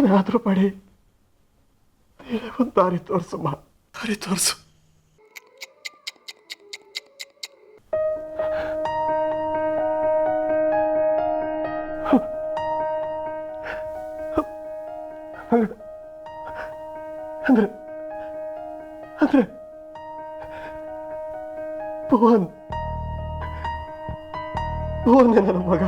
ಏನಾದರೂ ಮಾಡಿ ಒಂದು ದಾರಿ ತೋರಿಸಮ್ಮ, ದಾರಿ ತೋರಿಸು. ಅಂದ್ರೆ ಅಂದ್ರೆ ಭುವನ್ ನನ್ನ ಮಗ.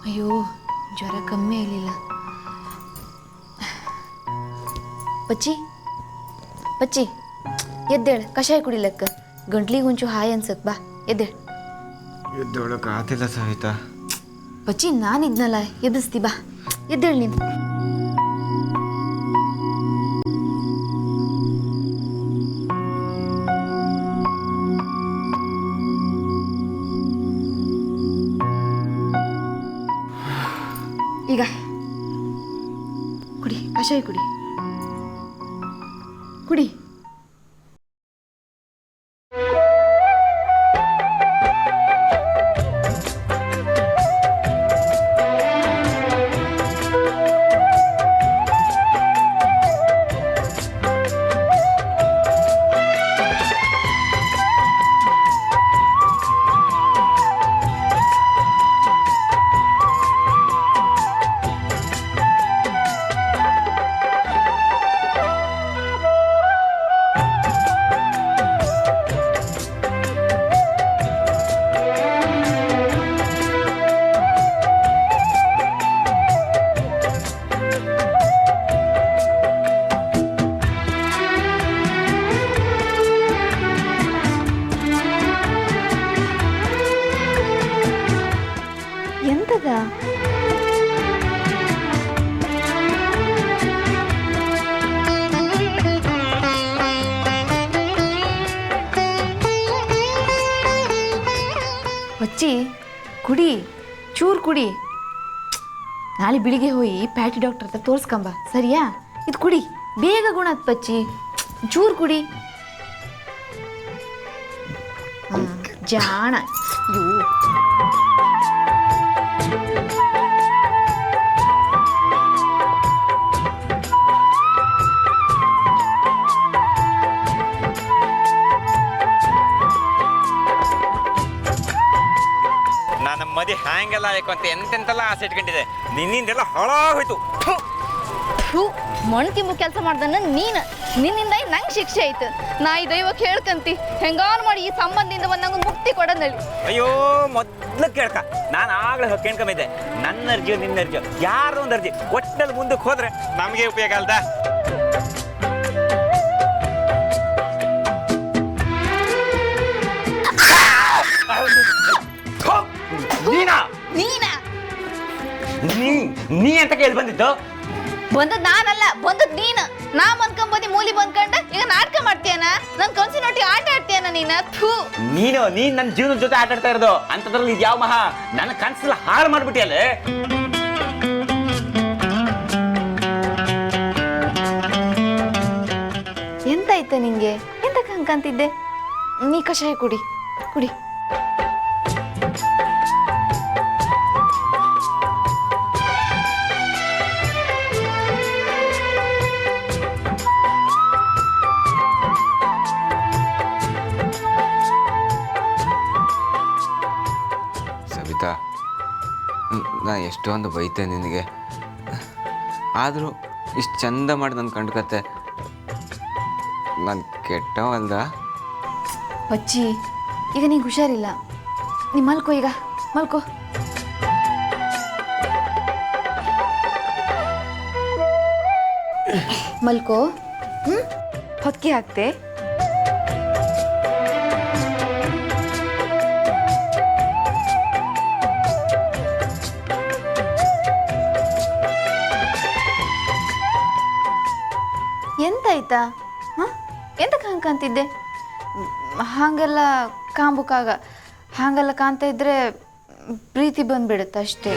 ಅಯ್ಯೋ, ಜ್ವರ ಕಮ್ಮಿ ಆಗಲಿಲ್ಲ. ಪಚ್ಚಿ ಪಚ್ಚಿ ಎದ್ದೇಳ, ಕಷಾಯ ಕುಡಿಲಕ್ಕ. ಗಂಟ್ಲಿಗೆ ಒಂಚೂರು ಹಾಯ್ ಅನ್ಸತ್, ಬಾ ಎದ್ದೇಳ. ಎದ್ದೊಳಕ್ಕೆ ಆತಿಲ್ಲ ಸವಿತಾ. ಪಚ್ಚಿ ನಾನಿದ್ನಲ್ಲ, ಎಬ್ಬಿಸ್ತಿ, ಬಾ ಎದ್ದೇಳ ನೀನು. ಈಗ ಕುಡಿ, ಕಷಾಯ ಕುಡಿ ಕುಡಿ. ಎಂತದ ಪಚ್ಚಿ? ಕುಡಿ, ಚೂರು ಕುಡಿ. ನಾಳೆ ಬೆಳಿಗ್ಗೆ ಹೋಗಿ ಪ್ಯಾಟಿ ಡಾಕ್ಟರ್ ಹತ್ರ ತೋರಿಸ್ಕೊಂಬ, ಸರಿಯಾ? ಇದು ಕುಡಿ, ಬೇಗ ಗುಣ ಆತ್ ಪಚ್ಚಿ. ಚೂರು ಕುಡಿ. ಜಾಣ. ನನ್ನ ಮದಿ ಹ್ಯಾಂಗೆಲ್ಲ ಆಯ್ತು ಅಂತ ಎಂತೆಂತೆಲ್ಲ ಆಸೆ ಇಟ್ಕೊಂಡಿದೆ. ನಿನ್ನಿಂದೆಲ್ಲ ಹಾಳಾಗೋಯ್ತು. ಮೊಣ್ ತಿಂಬು ಕೆಲಸ ಮಾಡ್ದನ್ನ ನಿನ್ನಿಂದ ನಂಗೆ ಶಿಕ್ಷೆ ಆಯ್ತು. ನಾ ಈ ದೈವಕ್ಕೆ ಹೇಳ್ಕಂತಿ, ಹೆಂಗಾರು ಮಾಡಿ ಈ ಸಂಬಂಧದಿಂದ ಬಂದಂಗ ಮುಕ್ತಿ ಕೊಡೋದಲ್ಲಿ. ಅಯ್ಯೋ, ಮೊದ್ಲು ಕೇಳ್ಕ. ನಾನು ಆಗ್ಲೇ ಕೇಳ್ಕೊಂಬಿದ್ದೆ, ನನ್ನ ಅರ್ಜಿಯೋ ನಿನ್ನ ಅರ್ಜಿಯೋ ಯಾರ್ದೋ ಒಂದು ಅರ್ಜಿ ಒಟ್ಟಿನಲ್ಲಿ ಮುಂದಕ್ಕೆ ಹೋದ್ರೆ ನಮಗೆ ಉಪಯೋಗ ಅಲ್ದ. ನೀ ಅಂತ ಕೇಳಿ ಬಂದಿದ್ದು? ಬಂದದ್ ನಾನಲ್ಲ, ಬಂದದ್ ನೀನು. ನಾ ಬಂದ್ಕೊಂಬದಿ ಮೂಲಿ ಬಂದ್ಕೊಂಡ ಈಗ ನಾಟಕ ಮಾಡ್ತೀಯನ? ನನ್ ಕನ್ಸಿನೊಟ್ಟಿಗೆ ಆಟ ಆಡ್ತೀಯನ ನೀನು ನನ್ನ ಜೀವನದ ಜೊತೆ ಆಟ ಆಡ್ತಾ ಇರೋದು. ಅಂತದ್ರಲ್ಲಿ ಇದು ಯಾವ ಮಹಾ ನನ್ನ ಕನ್ಸೆಲ್ಲ ಹಾಳು ಮಾಡ್ಬಿಟ್ಟಿಯಲ್ಲ. ಎಂತಾಯ್ತ ನಿಂಗೆ? ಎಂತ ಕಂಕಂತಿದ್ದೆ? ನೀ ಕಷಾಯ ಕುಡಿ ಕುಡಿ. ಸವಿತಾ, ನಾ ಎಷ್ಟೊಂದು ಬೈತೆ ನಿನಗೆ, ಆದರೂ ಇಷ್ಟು ಚಂದ ಮಾಡಿ ನನ್ನ ಕಂಡ್ಕತ್ತೆ. ನಾನು ಕೆಟ್ಟವಲ್ದ? ಪಚ್ಚಿ, ಈಗ ನಿಂಗೆ ಹುಷಾರಿಲ್ಲ, ನೀ ಮಲ್ಕೋ, ಈಗ ಮಲ್ಕೋ. ಮಲ್ಕೋ. ಹೊತ್ತಿಗೆ ಹಾಕ್ತೆ. ಎಂತಾಯ್ತಾ? ಕಾಣ್ತಿದ್ದೆ ಹಾಗೆಲ್ಲ ಕಾಂಬುಕಾಗ ಹಾಗೆಲ್ಲ ಕಾಣ್ತಾ ಇದ್ರೆ ಪ್ರೀತಿ ಬಂದ್ಬಿಡುತ್ತೆ ಅಷ್ಟೇ.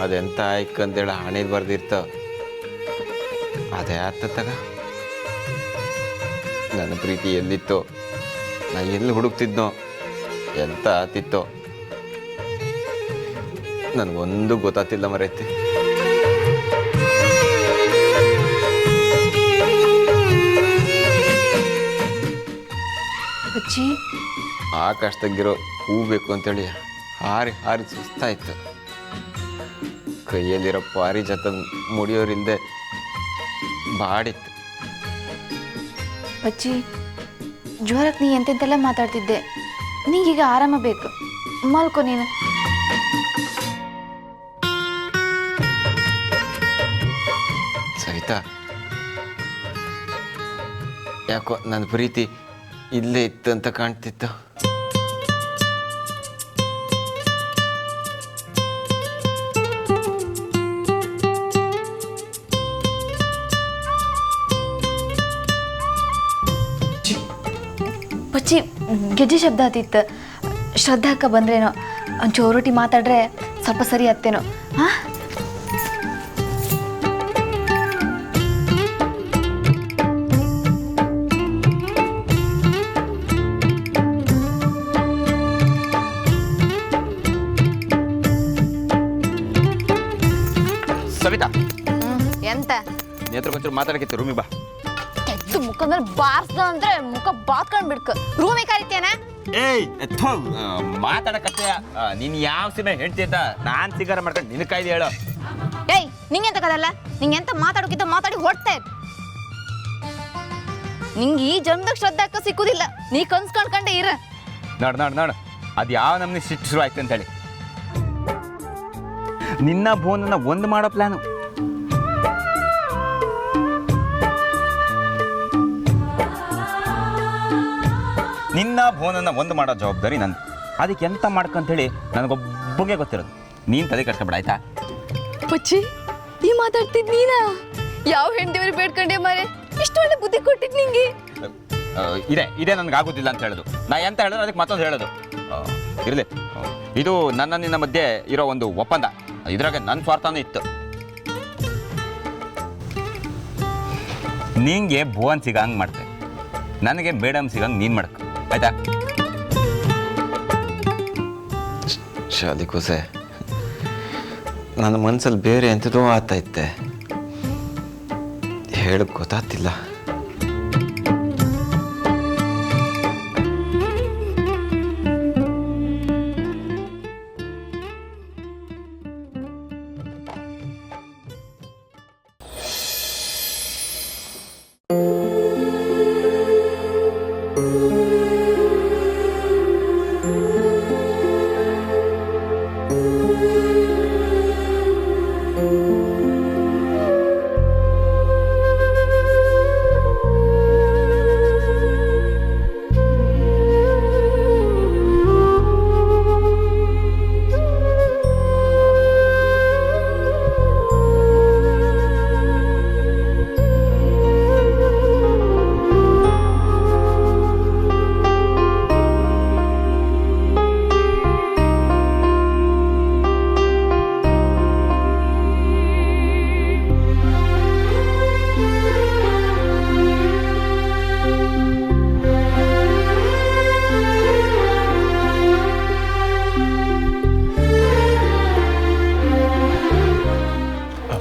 ಅದೆಂತ ಆಯ್ಕಂತೇಳಿ ಹಣೆಗೆ ಬರ್ದಿರ್ತಾವ ಅದೇ ಆತ ತಗ. ನನ್ನ ಪ್ರೀತಿ ಎಲ್ಲಿತ್ತೋ, ನಾ ಎಲ್ಲಿ ಹುಡುಕ್ತಿದ್ನೋ, ಎಂತ ಆತಿತ್ತೋ ನನಗೊಂದು ಗೊತ್ತಾತಿಲ್ಲ ಮರೈತಿ. ಅಜ್ಜಿ ಆಕಾಶದಾಗಿರೋ ಹೂ ಬೇಕು ಅಂತೇಳಿ ಹಾರಿ ಹಾರಿ ಸುಸ್ತಾಯ್ತು. ಕೈಯಲ್ಲಿರೋ ಪಾರಿಜಾತ ಮುಡಿಯೋರಿಲ್ದೆ ಬಾಡಿತ್ತು. ಅಜ್ಜಿ ಜ್ವರಕ್ಕೆ ನೀ ಎಂತೆಂತೆಲ್ಲ ಮಾತಾಡ್ತಿದ್ದೆ, ನೀಗೀಗ ಆರಾಮ ಬೇಕು, ಮಲ್ಕೊ ನೀನು. ಸವಿತಾ, ಯಾಕೋ ನನ್ನ ಪ್ರೀತಿ ಇಲ್ಲೇ ಇತ್ತು ಅಂತ ಕಾಣ್ತಿತ್ತು. ಪಚ್ಚಿ ಗೆಜ್ಜೆ ಶಬ್ದ ಆತಿತ್ತು, ಶ್ರದ್ಧಾ ಅಕ್ಕ ಬಂದ್ರೇನೋ ಒಂಚೂರೊಟ್ಟಿ ಮಾತಾಡ್ರೆ ಸ್ವಲ್ಪ ಸರಿ ಹತ್ತೇನೋ. ಹಾಂ ಸವಿತಾ, ಎಂತ ನೇತ್ರ ಕೊಂಚೂರು ಮಾತಾಡಕ್ಕೆ ರೂಮಿ ಬಾ. ಕೆದ್ದು ಮುಖದ ಮೇಲೆ ಬಾರ್ಸ್ದ ಅಂದ್ರೆ ಮುಖ ಬಾತ್ಕೊಂಡ್ ಬಿಡ್ಕ ರೂಮಿ ಕರಿತೇನ. ಏಯ್ ಮಾತಾಡಕತ್ತೆ ನೀನು ಯಾವ ಸಿಮೆ ಹೇಳ್ತಿದ್ದ ನಾನು ಸಿಗಾರ ಮಾಡ್ಕೊಂಡು ನಿನ್ನ ಕಾಯ್ದು ಹೇಳೋ. ಏಯ್ ನಿಂಗೆಂತ ಕದಲ್ಲ, ನಿಂಗೆಂತ ಮಾತಾಡೋಕಿದ್ದ ಮಾತಾಡಿ ಹೊಡ್ತೆ. ನಿಂಗೆ ಈ ಜನ್ಮದಾಗ ಶ್ರದ್ಧಾ ಅಕ್ಕ ಸಿಕ್ಕುದಿಲ್ಲ, ನೀ ಕನ್ಸ್ ಕಂಡ್ಕಂಡೆ ಇರ. ನೋಡು ಅದು ಯಾವ ನಮ್ಗೆ ಸಿಟ್ಟು ಶುರು ಆಯ್ತು ಅಂತೇಳಿ ನಿನ್ನ ಬೋನನ್ನ ಒಂದು ಮಾಡೋ ಪ್ಲಾನು. ನಿನ್ನ ಬೋನನ್ನ ಒಂದು ಮಾಡೋ ಜವಾಬ್ದಾರಿ ನಂದು. ಅದಕ್ಕೆ ಎಂತ ಮಾಡ್ಕಂತೇಳಿ ನನಗೊಬ್ಬಗೆ ಗೊತ್ತಿರೋದು. ನೀನು ತಲೆ ಕಟ್ಕೊಬೇಡ ಆಯ್ತಾ? ಪಚ್ಚಿ ಈ ಮಾತಾಡ್ತಿದ್ ನೀನಾ? ಯಾವ ಹೆಣ್ದೇವ್ರಿಗೆ ಬೇಡ್ಕೊಂಡೆ ಮಾರೆ, ಇಷ್ಟು ಒಳ್ಳೆ ಬುದ್ಧಿ ಕೊಟ್ಟಿದ್ ನಿಂಗೆ. ಇದೇ ನನಗೆ ಆಗೋದಿಲ್ಲ ಅಂತ ಹೇಳೋದು. ನಾ ಎಂತ ಹೇಳಿದ್ರೆ ಅದಕ್ಕೆ ಮತ್ತೊಂದು ಹೇಳೋದು. ಇರಲಿ, ಇದು ನನ್ನ ನಿನ್ನ ಮಧ್ಯೆ ಇರೋ ಒಂದು ಒಪ್ಪಂದ. ಇದ್ರಾಗ ನನ್ನ ಸ್ವಾರ್ಥನೂ ಇತ್ತು. ನಿಂಗೆ ಭುವನ್ ಸಿಗಂಗೆ ಮಾಡ್ತೆ, ನನಗೆ ಮೇಡಮ್ ಸಿಗಂಗೆ ನೀನು ಮಾಡ್ಕೊ ಆಯ್ತಾ? ಶಾಲಿ ಕೂಸೆ, ನನ್ನ ಮನಸ್ಸಲ್ಲಿ ಬೇರೆ ಎಂಥದೋ ಆತೈತೆ, ಹೇಳಕ್ಕೆ ಗೊತ್ತಾಗ್ತಿಲ್ಲ.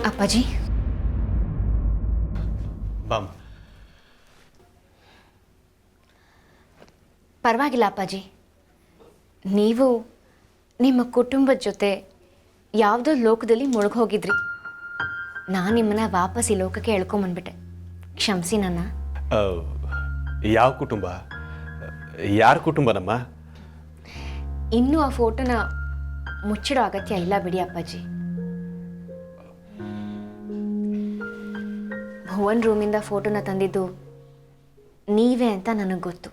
ಅಪ್ಪಾಜಿ ಬಾಮ್. ಪರವಾಗಿಲ್ಲ ಅಪ್ಪಾಜಿ, ನೀವು ನಿಮ್ಮ ಕುಟುಂಬದ ಜೊತೆ ಯಾವುದೋ ಲೋಕದಲ್ಲಿ ಮುಳುಗೋಗಿದ್ರಿ. ನಾನು ನಿಮ್ಮನ್ನ ವಾಪಸ್ ಈ ಲೋಕಕ್ಕೆ ಎಳ್ಕೊಂಬಂದ್ಬಿಟ್ಟೆ, ಕ್ಷಮಿಸಿ ನನ್ನ. ಯಾವ ಕುಟುಂಬ? ಯಾರ ಕುಟುಂಬನಮ್ಮ? ಇನ್ನೂ ಆ ಫೋಟೋನ ಮುಚ್ಚಿಡೋ ಅಗತ್ಯ ಇಲ್ಲ ಬಿಡಿ ಅಪ್ಪಾಜಿ. ಭುವನ್ ರೂಮಿಂದ ಫೋಟೋನ ತಂದಿದ್ದು ನೀವೇ ಅಂತ ನನಗೆ ಗೊತ್ತು.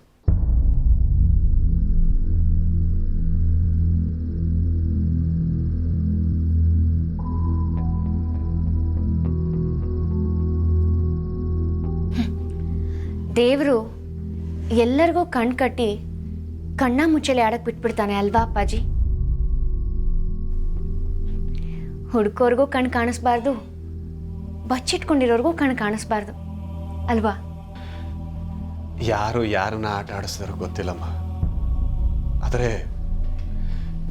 ದೇವರು ಎಲ್ಲರಿಗೂ ಕಣ್ ಕಟ್ಟಿ ಕಣ್ಣ ಮುಚ್ಚಲೆ ಆಡಕ್ಕೆ ಬಿಟ್ಬಿಡ್ತಾನೆ ಅಲ್ವಾ ಅಪ್ಪಾಜಿ? ಹುಡುಕೋರ್ಗೂ ಕಣ್ ಕಾಣಿಸ್ಬಾರ್ದು, ಬಚ್ಚಿಟ್ಕೊಂಡಿರೋರ್ಗೂ ಕಣ್ ಕಾಣಿಸ್ಬಾರ್ದು ಅಲ್ವಾ? ಯಾರು ಯಾರನ್ನ ಆಟ ಆಡಿಸಿದಾರೋ ಗೊತ್ತಿಲ್ಲಮ್ಮ, ಆದರೆ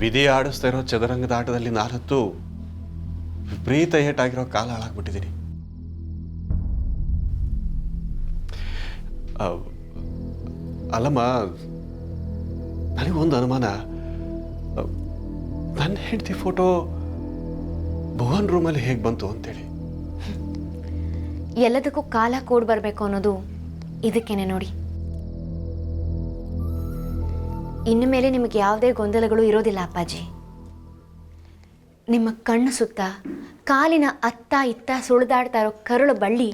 ವಿಧಿ ಆಡಿಸ್ತಾ ಇರೋ ಚದುರಂಗದ ಆಟದಲ್ಲಿ ನಾನಂತೂ ವಿಪರೀತ ಏಟಾಗಿರೋ ಕಾಲ ಹಾಳಾಗ್ಬಿಟ್ಟಿದ್ದೀನಿ. ಅಲ್ಲಮ್ಮ, ನನಗೊಂದು ಅನುಮಾನ. ನನ್ನ ಹೆಂಡತಿ ಫೋಟೋ ಭುವನ್ ರೂಮಲ್ಲಿ ಹೇಗೆ ಬಂತು ಅಂತೇಳಿ. ಎಲ್ಲದಕ್ಕೂ ಕಾಲ ಕೂಡ್ ಬರಬೇಕು ಅನ್ನೋದು ಇದಕ್ಕೇನೆ ನೋಡಿ. ಇನ್ನು ಮೇಲೆ ನಿಮಗೆ ಯಾವುದೇ ಗೊಂದಲಗಳು ಇರೋದಿಲ್ಲ ಅಪ್ಪಾಜಿ. ನಿಮ್ಮ ಕಣ್ಣು ಸುತ್ತ ಕಾಲಿನ ಅತ್ತ ಇತ್ತ ಸುಳಿದಾಡ್ತಾ ಇರೋ ಕರುಳು ಬಳ್ಳಿ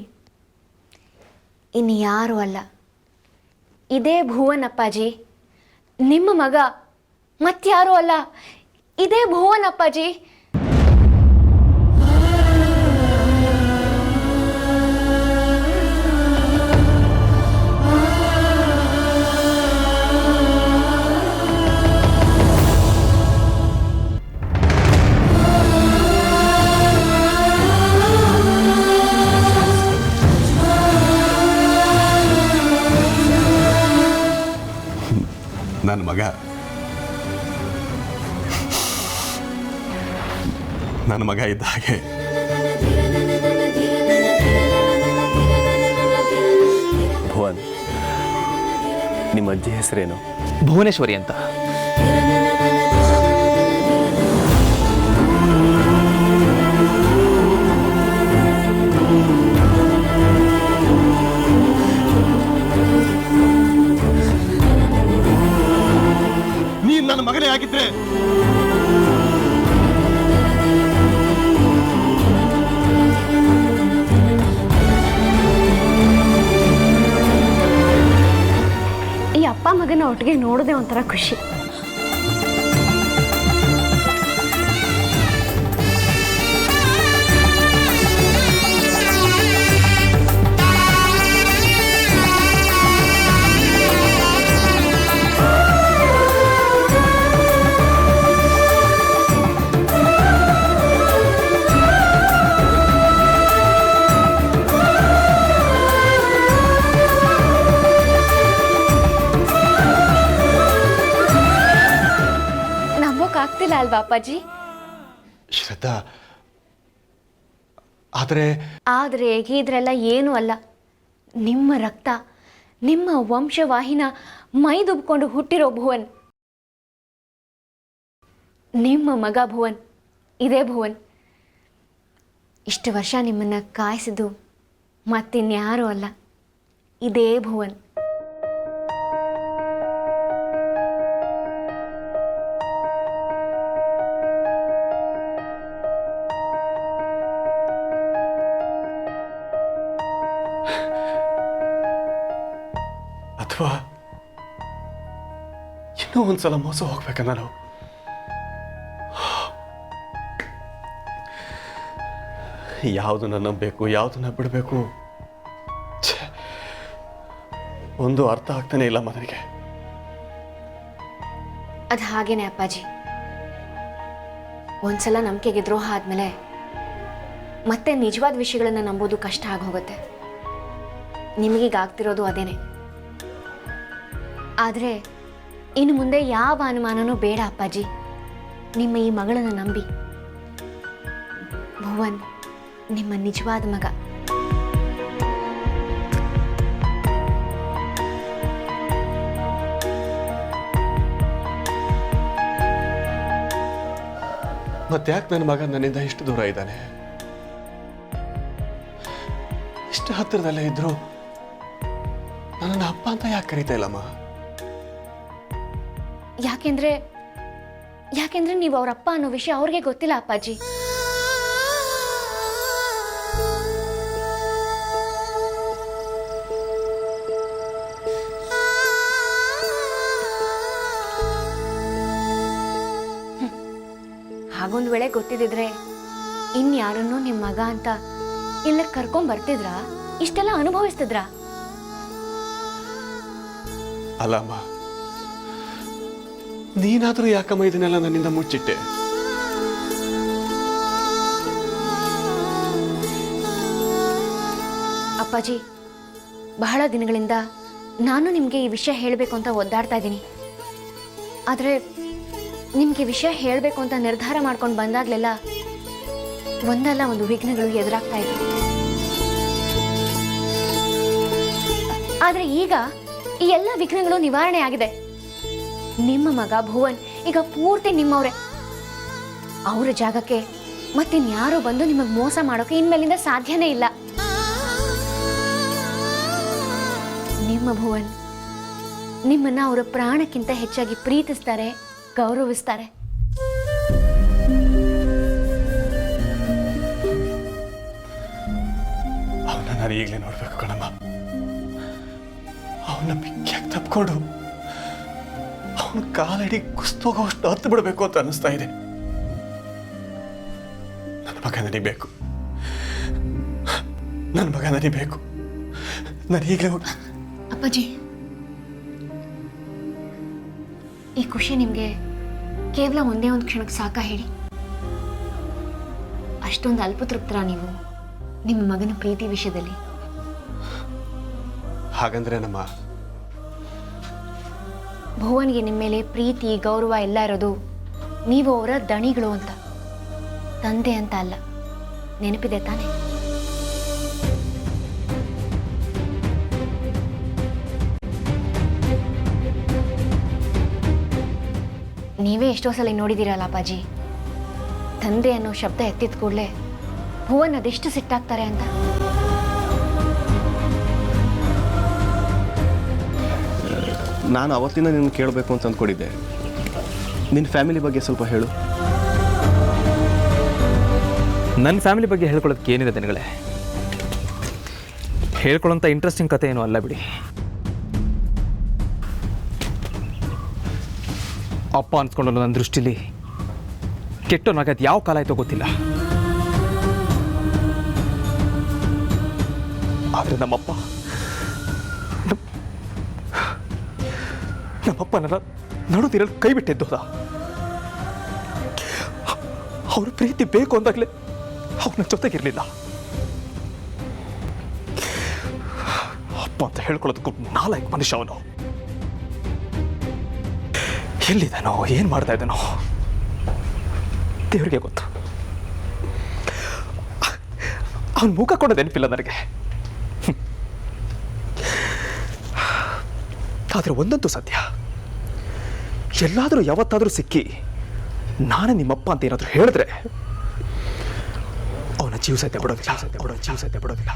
ಇನ್ನು ಯಾರೂ ಅಲ್ಲ, ಇದೇ ಭುವನ್ ಅಪ್ಪಾಜಿ. ನಿಮ್ಮ ಮಗ ಮತ್ಯಾರೂ ಅಲ್ಲ, ಇದೇ ಭುವನ್ ಅಪ್ಪಾಜಿ. ನನ್ನ ಮಗ ಇದ್ದ ಹಾಗೆ. ಭುವನ್, ನಿಮ್ಮ ಅಜ್ಜಿ ಹೆಸರೇನು? ಭುವನೇಶ್ವರಿ ಅಂತ. ನೀನ್ ನನ್ನ ಮಗನೇ ಆಗಿದ್ರೆ ಈ ಅಪ್ಪ ಮಗನ ಒಟ್ಟಿಗೆ ನೋಡೋದೇ ಒಂಥರ ಖುಷಿ. ಆಗ್ತಿಲ್ಲ ಅಲ್ವಾ ಅಪ್ಪಾಜಿ? ಶ್ರದ್ಧಾ, ಆದರೆ ಗೀದ್ರೆಲ್ಲ ಏನೂ ಅಲ್ಲ. ನಿಮ್ಮ ರಕ್ತ, ನಿಮ್ಮ ವಂಶವಾಹಿನ ಮೈದುಬ್ಕೊಂಡು ಹುಟ್ಟಿರೋ ಭುವನ್, ನಿಮ್ಮ ಮಗ ಭುವನ್, ಇದೇ ಭುವನ್. ಇಷ್ಟು ವರ್ಷ ನಿಮ್ಮನ್ನು ಕಾಯಿಸಿದ್ದು ಮತ್ತಿನ್ಯಾರೂ ಅಲ್ಲ, ಇದೇ ಭುವನ್. ಅಥವಾ ಇನ್ನೂ ಒಂದ್ಸಲ ಮೋಸ ಹೋಗ್ಬೇಕ ನಾನು? ಯಾವುದನ್ನ ನಂಬಬೇಕು, ಯಾವುದನ್ನ ಬಿಡಬೇಕು, ಒಂದು ಅರ್ಥ ಆಗ್ತಾನೆ ಇಲ್ಲ ನನಗೆ. ಅದು ಹಾಗೇನೆ ಅಪ್ಪಾಜಿ. ಒಂದ್ಸಲ ನಂಬಿಕೆಗೆ ದ್ರೋಹ ಆದ್ಮೇಲೆ ಮತ್ತೆ ನಿಜವಾದ ವಿಷಯಗಳನ್ನ ನಂಬೋದು ಕಷ್ಟ ಆಗೋಗುತ್ತೆ. ನಿಮಗೀಗ ಆಗ್ತಿರೋದು ಅದೇನೆ. ಆದರೆ ಇನ್ನು ಮುಂದೆ ಯಾವ ಅನುಮಾನನೂ ಬೇಡ ಅಪ್ಪಾಜಿ. ನಿಮ್ಮ ಈ ಮಗಳನ್ನು ನಂಬಿ. ಭುವನ್ ನಿಮ್ಮ ನಿಜವಾದ ಮಗ. ಮತ್ತ್ಯಾಕೆ ನನ್ನ ಮಗ ನನ್ನಿಂದ ಇಷ್ಟು ದೂರ ಇದ್ದಾನೆ? ಇಷ್ಟು ಹತ್ತಿರದಲ್ಲೇ ಇದ್ರು ನನ್ನನ್ನು ಅಪ್ಪ ಅಂತ ಯಾಕೆ ಕರೀತಾ ಇಲ್ಲಮ್ಮ? ಯಾಕೆಂದ್ರೆ ನೀವು ಅವ್ರ ಅಪ್ಪ ಅನ್ನೋ ವಿಷಯ ಅವ್ರಿಗೆ ಗೊತ್ತಿಲ್ಲ ಅಪ್ಪಾಜಿ. ಹಾಗೊಂದು ವೇಳೆ ಗೊತ್ತಿದ್ದಿದ್ರೆ ಇನ್ಯಾರನ್ನೂ ನಿಮ್ಮ ಮಗ ಅಂತ ಇಲ್ಲ ಕರ್ಕೊಂಡ್ ಬರ್ತಿದ್ರಾ? ಇಷ್ಟೆಲ್ಲ ಅನುಭವಿಸ್ತಿದ್ರಾ? ಅಲ್ಲಮ್ಮ, ನೀನಾದರೂ ಯಾಕಮ್ಮ ಇದನ್ನೆಲ್ಲ ನನ್ನಿಂದ ಮುಚ್ಚಿಟ್ಟೆ? ಅಪ್ಪಾಜಿ, ಬಹಳ ದಿನಗಳಿಂದ ನಾನು ನಿಮಗೆ ಈ ವಿಷಯ ಹೇಳಬೇಕು ಅಂತ ಒದ್ದಾಡ್ತಾ ಇದ್ದೀನಿ. ಆದರೆ ನಿಮಗೆ ವಿಷಯ ಹೇಳಬೇಕು ಅಂತ ನಿರ್ಧಾರ ಮಾಡ್ಕೊಂಡು ಬಂದಾಗಲೆಲ್ಲ ಒಂದಲ್ಲ ಒಂದು ವಿಘ್ನಗಳು ಎದುರಾಗ್ತಾ ಇವೆ. ಆದರೆ ಈಗ ಈ ಎಲ್ಲ ವಿಘ್ನಗಳು ನಿವಾರಣೆ ಆಗಿದೆ. ನಿಮ್ಮ ಮಗ ಭುವನ್ ಈಗ ಪೂರ್ತಿ ನಿಮ್ಮವ್ರೆ. ಅವರ ಜಾಗಕ್ಕೆ ಮತ್ತಿನ್ಯಾರೋ ಬಂದು ನಿಮಗೆ ಮೋಸ ಮಾಡೋಕೆ ಇನ್ಮೇಲಿಂದ ಸಾಧ್ಯನೇ ಇಲ್ಲ. ನಿಮ್ಮ ಭುವನ್ ನಿಮ್ಮನ್ನ ಅವರ ಪ್ರಾಣಕ್ಕಿಂತ ಹೆಚ್ಚಾಗಿ ಪ್ರೀತಿಸ್ತಾರೆ, ಗೌರವಿಸ್ತಾರೆ. ಅವನ್ನ ನಾನು ಈಗಲೇ ನೋಡ್ಬೇಕು ಕಣಮ್ಮ. ಅವನ್ನ ಬಿಕ್ಕಿಯಾಗಿ ತಪ್ಕೊಂಡು ಅವನ ಕಾಲಡಿ ಕುಸ್ತೋಗೋಷ್ಟು ಹತ್ತು ಬಿಡಬೇಕು ಅಂತ ಅನಿಸ್ತಾ ಇದೆ. ನನ್ನ ಮಗ ನಡಿಬೇಕು, ನನ್ನ ಮಗ ನಡಿಬೇಕು. ನಾನು ಈಗಲೇ ಹೋಗಿ. ಅಪ್ಪಾಜಿ, ಈ ಖುಷಿ ನಿಮಗೆ ಕೇವಲ ಒಂದೇ ಒಂದು ಕ್ಷಣಕ್ಕೆ ಸಾಕ ಹೇಳಿ? ಅಷ್ಟೊಂದು ಅಲ್ಪತೃಪ್ತರ ನೀವು ನಿಮ್ಮ ಮಗನ ಪ್ರೀತಿ ವಿಷಯದಲ್ಲಿ? ಹಾಗಂದ್ರೆ ನಮ್ಮ ಭುವನ್ಗೆ ನಿಮ್ಮ ಮೇಲೆ ಪ್ರೀತಿ ಗೌರವ ಎಲ್ಲ ಇರೋದು ನೀವು ಅವರ ದಣಿಗಳು ಅಂತ, ತಂದೆ ಅಂತ ಅಲ್ಲ. ನೆನಪಿದೆ ತಾನೆ? ನೀವೇ ಎಷ್ಟೋ ಸಲ ನೋಡಿದ್ದೀರಲ್ಲ ಅಪ್ಪಾಜಿ, ತಂದೆ ಅನ್ನೋ ಶಬ್ದ ಎತ್ತಿದ ಕೂಡಲೇ ಭುವನ್ ಅದೆಷ್ಟು ಸಿಟ್ಟಾಗ್ತಾರೆ ಅಂತ. ನಾನು ಅವತ್ತಿಂದ ನಿನ್ನ ಕೇಳಬೇಕು ಅಂತ ಅಂದ್ಕೊಂಡಿದ್ದೆ. ನಿನ್ನ ಫ್ಯಾಮಿಲಿ ಬಗ್ಗೆ ಸ್ವಲ್ಪ ಹೇಳು. ನನ್ನ ಫ್ಯಾಮಿಲಿ ಬಗ್ಗೆ ಹೇಳ್ಕೊಳ್ಳೋದಕ್ಕೆ ಏನಿದೆ ದಿನಗಳೇ? ಹೇಳ್ಕೊಳ್ಳೋಂಥ ಇಂಟ್ರೆಸ್ಟಿಂಗ್ ಕತೆ ಏನೂ ಅಲ್ಲ ಬಿಡಿ. ಅಪ್ಪ ಅನ್ಸ್ಕೊಂಡಲ್ಲ ನನ್ನ ದೃಷ್ಟಿಲಿ ಕೆಟ್ಟೋನಾಗದು ಯಾವ ಕಾಲ ಆಯ್ತೋ ಗೊತ್ತಿಲ್ಲ. ಆದರೆ ನಮ್ಮಪ್ಪ ನನ್ನ ನಡುದಿರಲು ಕೈ ಬಿಟ್ಟಿದ್ದೋದ. ಅವ್ರ ಪ್ರೀತಿ ಬೇಕು ಅಂದಾಗಲೇ ಅವನ ಜೊತೆಗಿರಲಿಲ್ಲ. ಅಪ್ಪ ಅಂತ ಹೇಳ್ಕೊಳ್ಳೋದಕ್ಕೂ ನಾಲ್ಕು ಮನುಷ್ಯ ಅವನು. ಎಲ್ಲಿದ್ದಾನೋ, ಏನು ಮಾಡ್ತಾ ಇದ್ದಾನೋ ದೇವ್ರಿಗೆ ಗೊತ್ತು. ಅವನ ಮುಖ ಕೂಡ ನೆನಪಿಲ್ಲ ನನಗೆ. ಆದರೆ ಒಂದಂತೂ ಸತ್ಯ, ಎಲ್ಲಾದರೂ ಯಾವತ್ತಾದರೂ ಸಿಕ್ಕಿ ನಾನೇ ನಿಮ್ಮಪ್ಪ ಅಂತ ಏನಾದರೂ ಹೇಳಿದ್ರೆ ಅವನ ಜೀವ ಸತ್ಯ ಬಿಡೋದಿಲ್ಲ.